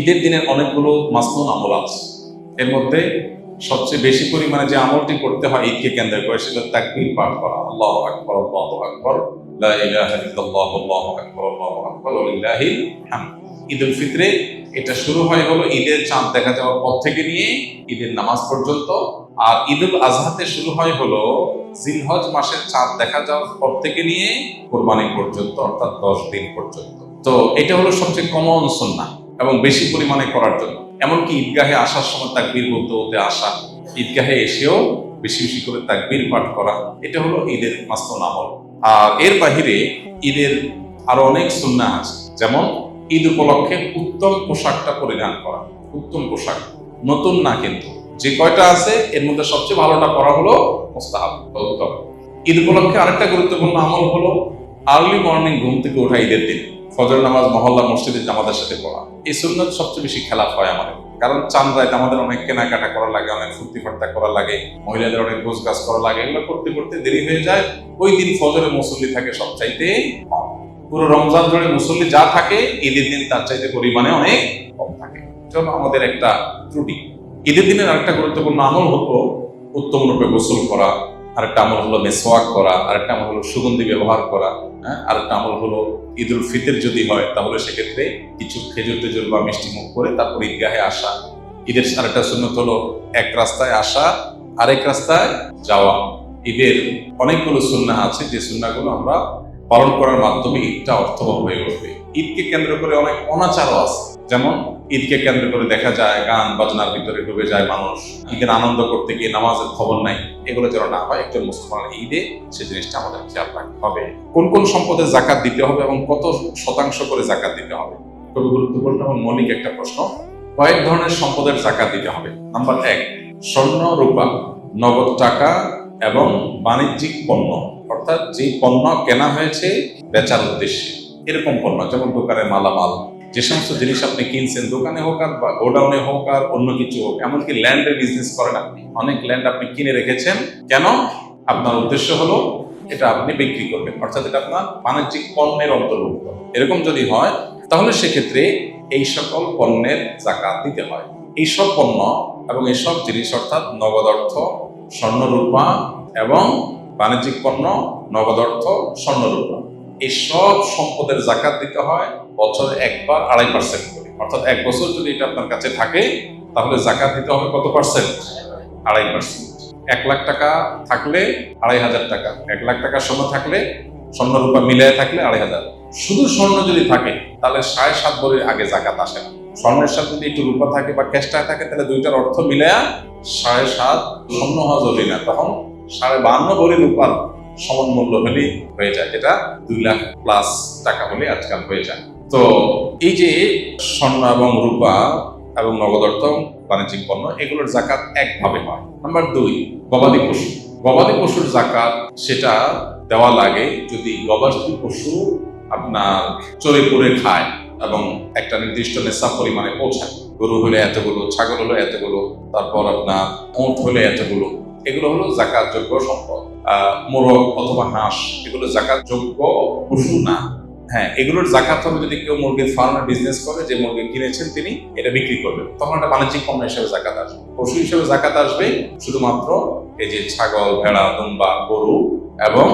ঈদের দিনের অনেকগুলো মাসনুন আমল আছে। এর মধ্যে সবচেয়ে বেশি পরিমাণে যে আমলটি করতে হয় ঈদকে কেন্দ্র করে সেটা তাকবীর পাঠ করা, আল্লাহু আকবার আল্লাহু আকবার, লা ইলাহা ইল্লাল্লাহ আল্লাহু আকবার আল্লাহু আকবার ওয়া লিল্লাহিল হামদ। ঈদুল ফিতরে এটা শুরু হয় হলো ঈদের চাঁদ দেখা যাওয়ার পর থেকে নিয়ে ঈদের নামাজ পর্যন্ত, আর ঈদুল আজহাতে শুরু হয় হলো জিলহজ মাসের চাঁদ দেখা যাওয়ার পর থেকে নিয়ে কোরবানি পর্যন্ত, অর্থাৎ 10 দিন পর্যন্ত। তো এটা হলো সবচেয়ে কমন সুন্নাহ এবং বেশি পরিমাণে করার জন্য। এমনকি ঈদগাহে আসার সময় তাকবীর বলতে বলতে আসা, ঈদগাহে এসেও বেশি বেশি করে তাকবীর পাঠ করা, এটা হলো ঈদের মাসনুন আমল। আর এর বাহিরে ঈদের আরো অনেক সুন্নাহ আছে, যেমন ঈদ উপলক্ষে উত্তম পোশাকটা পরিধান করা। উত্তম পোশাক, নতুন না কিন্তু, যে কয়টা আছে এর মধ্যে সবচেয়ে ভালোটা করা হলো মুস্তাহাব, উত্তম। ঈদ উপলক্ষে আরেকটা গুরুত্বপূর্ণ আমল হলো আর্লি মর্নিং ঘুম থেকে ওঠা ঈদের দিন, ফজর নামাজ মহল্লা মসজিদে জামাতের সাথে পড়া। এই সুন্নাত সবচেয়ে বেশি খেলাফ হয় আমাদের, কারণ চাঁদ রাত আমাদের অনেক কেনাকাটা করা লাগে, অনেক ফুর্তি ফার্তা করা লাগে, মহিলাদের অনেক গোছ গাছ করা লাগে, এগুলো করতে করতে দেরি হয়ে যায়। ওই দিন ফজরে মুসল্লি থাকে সবচাইতে কম। পুরো রমজান ধরে মুসল্লি যা থাকে ঈদের দিন তার চাইতে পরিমাণে অনেক কম থাকে, এটা আমাদের একটা ত্রুটি। ঈদের দিনের আরেকটা গুরুত্বপূর্ণ আমল হলো উত্তম রূপে গোসল করা, আরেকটা আমল হলো মেসওয়াক করা, আরেকটা আমল হলো সুগন্ধি ব্যবহার করা, আরেকটা আমল হলো ঈদুল ফিতর যদি হয় তাহলে সেক্ষেত্রে কিছু খেজুর টেজুর বা মিষ্টি মুখ করে তারপর ঈদগাহে আসা। ঈদের আরেকটা সুন্নত হলো এক রাস্তায় আসা আরেক রাস্তায় যাওয়া। ঈদের অনেকগুলো সুন্নাহ আছে যে সুন্নাহগুলো আমরা পালন করার মাধ্যমে ঈদটা অর্থবহ হয়ে উঠবে। ঈদকে কেন্দ্র করে অনেক অনাচারও আছে, যেমন ঈদকে কেন্দ্র করে দেখা যায় গান বাজনার ভিতরে ডুবে যায় মানুষ, ঈদের আনন্দ করতে গিয়ে নামাজের খবর নাই। এগুলো যেন না হয় একজন মুসলমান ঈদে, সেই জিনিসটা আমাদের খেয়াল রাখতে হবে। কোন কোন সম্পদের জাকাত দিতে হবে এবং কত শতাংশ করে জাকাত দিতে হবে, খুবই গুরুত্বপূর্ণ এবং মৌলিক একটা প্রশ্ন। কয়েক ধরনের সম্পদের জাকাত দিতে হবে। নাম্বার 1, স্বর্ণ রূপা, নগদ টাকা এবং বাণিজ্যিক পণ্য, অর্থাৎ যে পণ্য কেনা হয়েছে বেচার উদ্দেশ্যে, এরকম পণ্য, যেমন দোকানের মালামাল, যে সমস্ত জিনিস আপনি কিনছেন দোকানে হোক আর বা গোডাউনে হোক আর অন্য কিছু হোক, এমনকি ল্যান্ডের বিজনেস করেন আপনি, অনেক ল্যান্ড আপনি কিনে রেখেছেন, কেন? আপনার উদ্দেশ্য হলো এটা আপনি বিক্রি করবেন, অর্থাৎ এটা আপনার বাণিজ্যিক পণ্যের অন্তর্ভুক্ত। এরকম যদি হয় তাহলে সেক্ষেত্রে এই সকল পণ্যের জাকাত দিতে হয়। এইসব পণ্য এবং এইসব জিনিস, অর্থাৎ নগদ অর্থ, স্বর্ণরূপা এবং বাণিজ্যিক পণ্য, নগদ অর্থ, স্বর্ণরূপা, এই সব সম্পদের জাকাত দিতে হয় বছরে একবার 2.5% করে। অর্থাৎ 1 বছর যদি এটা আপনার কাছে থাকে তাহলে জাকাত দিতে হবে কত পার্সেন্ট? 2.5%। 1 লাখ টাকা থাকলে 2,500 টাকা, 1 লাখ টাকা স্বর্ণ থাকলে, স্বর্ণরূপা মিলিয়ে থাকলে 2,500। শুধু স্বর্ণ যদি থাকে তাহলে 7.5 ভরির আগে জাকাত আসে না। স্বর্ণের সাথে যদি একটু রূপা থাকে বা ক্যাশ টাকা থাকে তাহলে দুইটার অর্থ মিলায়া 7.5 স্বর্ণ হওয়া জরুরি না, তখন 52.5 ভরি রূপার সমান মূল্য হলেই হয়ে যায়, যেটা 2 লাখ প্লাস টাকা হলে আজকাল হয়ে যায়। তো এই যে স্বর্ণ এবং রূপা এবং নগদ অর্থ, বাণিজ্যিক পণ্য, এগুলোর জাকাত একভাবে হয়। নাম্বার 2, গবাদি পশু। গবাদি পশুর জাকাত সেটা দেওয়া লাগে যদি গবাদি পশু আপনার চরে পড়ে খায় এবং একটা নির্দিষ্ট নেশাব পরিমাণে পৌঁছায়। গরু হলে এতগুলো, ছাগল হলে এতগুলো, তারপর আপনার উট হলে এতগুলো, এগুলো হলো জাকাত যোগ্য সম্পদ। মোরগ অথবা হাঁস, এগুলো জাকাত যোগ্য পশু না। হ্যাঁ, এগুলোর জাকাত হবে যদি কেউ মুরগির ফার্মে বিজনেস করে, যে মুরগি কিনেছেন তিনি এটা বিক্রি করবেন, তখন একটা বাণিজ্যিক পণ্য হিসেবে জাকাত আসবে। পশু হিসেবে জাকাত আসবে শুধুমাত্র এই যে ছাগল, ভেড়া, দুম্বা, গরু এবং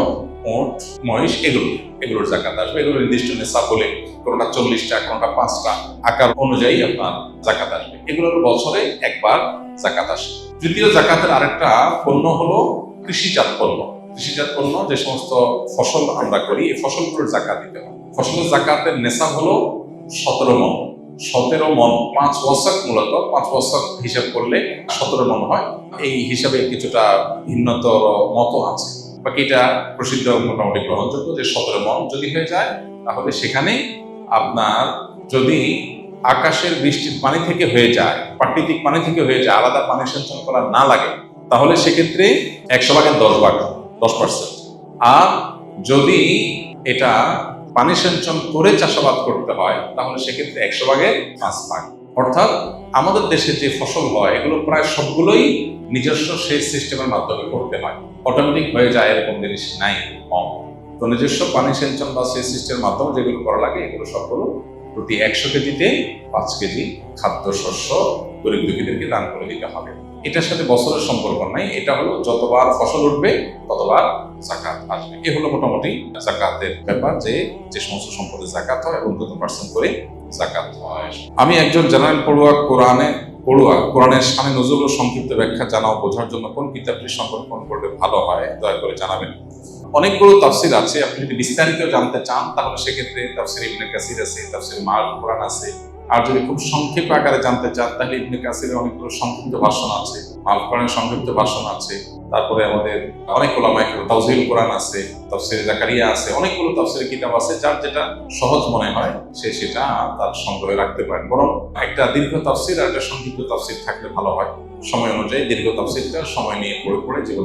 উট, মহিষ, এগুলোর জাকাত আসবে। এগুলো নির্দিষ্ট নেশাব বলে, কোনোটা 40টা, কোনোটা 5টা, আকার অনুযায়ী আপনার জাকাত আসবে। এগুলোর বছরে একবার জাকাত আসে। তৃতীয় জাকাতের আরেকটা পণ্য হলো কৃষিজাত পণ্য। কৃষিজাত পণ্য যে সমস্ত ফসল আমরা করি, এই ফসলগুলোর জাকাত দিতে হয়। ফসলের জাকাতের নেশাব হলো 17 মণ। 17 মণ, 5 ওয়াসাক, মূলত 5 ওয়াসাক হিসাব করলে 17 মণ হয়। এই হিসাবে কিছুটা ভিন্নতর মত আছে, বাকিটা প্রসিদ্ধ মোটামুটি গ্রহণযোগ্য যে 17 মণ যদি হয়ে যায় তাহলে সেখানে আপনার যদি আকাশের বৃষ্টির পানি থেকে হয়ে যায়, প্রাকৃতিক পানি থেকে হয়ে যায়, আলাদা পানি সেচন করা না লাগে, তাহলে সেক্ষেত্রে 100 ভাগের 10 ভাগ, 10%। আর যদি এটা পানি সেচন করে চাষাবাদ করতে হয় তাহলে সেক্ষেত্রে 100 ভাগের 5 ভাগ। অর্থাৎ আমাদের দেশে যে ফসল হয় এগুলো প্রায় সবগুলোই নিজস্ব সেচ সিস্টেমের মাধ্যমে করতে হয়, অটোমেটিক হয়ে যায় এরকম জিনিস নাই, কম। তো নিজস্ব পানি সেচন বা সেচ সিস্টেমের মাধ্যমে যেগুলো করা লাগে এগুলো সবগুলো প্রতি 100 কেজিতে 5 কেজি খাদ্যশস্য গরিব দুঃখীদেরকে দান করে দিতে হবে। এটার সাথে বছরের সম্পর্ক নাই, এটা হলো যতবার ফসল উঠবে ততবার যাকাত আসবে। এ হলো মোটামুটি যাকাতের ব্যাপার, যে সমস্ত সম্পদে যাকাত হয় এবং কত পার্সেন্ট করে যাকাত হয়। আমি একজন জেনারেল কোরআনের শানে নজুল ও সংক্ষিপ্ত ব্যাখ্যা জানা ও বোঝার জন্য কোন কিতাবটি সংরক্ষণ করলে ভালো হয়, দয়া করে জানাবেন। অনেকগুলো তাফসির আছে, আপনি যদি বিস্তারিত জানতে চান তাহলে সেক্ষেত্রে তাফসির ইবনে কাসির আছে, তাফসির মাল কোরআন আছে। আর যদি খুব সংক্ষেপ আকারে জানতে চান তাহলে ইবনে কাসিরের অনেকগুলো সংক্ষিপ্ত ভাষণ আছে, মাল কোরআনের সংক্ষিপ্ত ভাষণ আছে, তারপরে আমাদের অনেক ওলামা তাওজিল কোরআন আছে, তাফসির জাকারিয়া আছে, অনেকগুলো তাফসিরের কিতাব আছে। যার যেটা সহজ মনে হয় সে সেটা তার সংগ্রহে রাখতে পারেন। বরং একটা দীর্ঘ তাফসির আর একটা সংক্ষিপ্ত তাফসির থাকলে ভালো হয়। সময় অনুযায়ী দীর্ঘ তাফসিরটা সময় নিয়ে পড়ে জীবন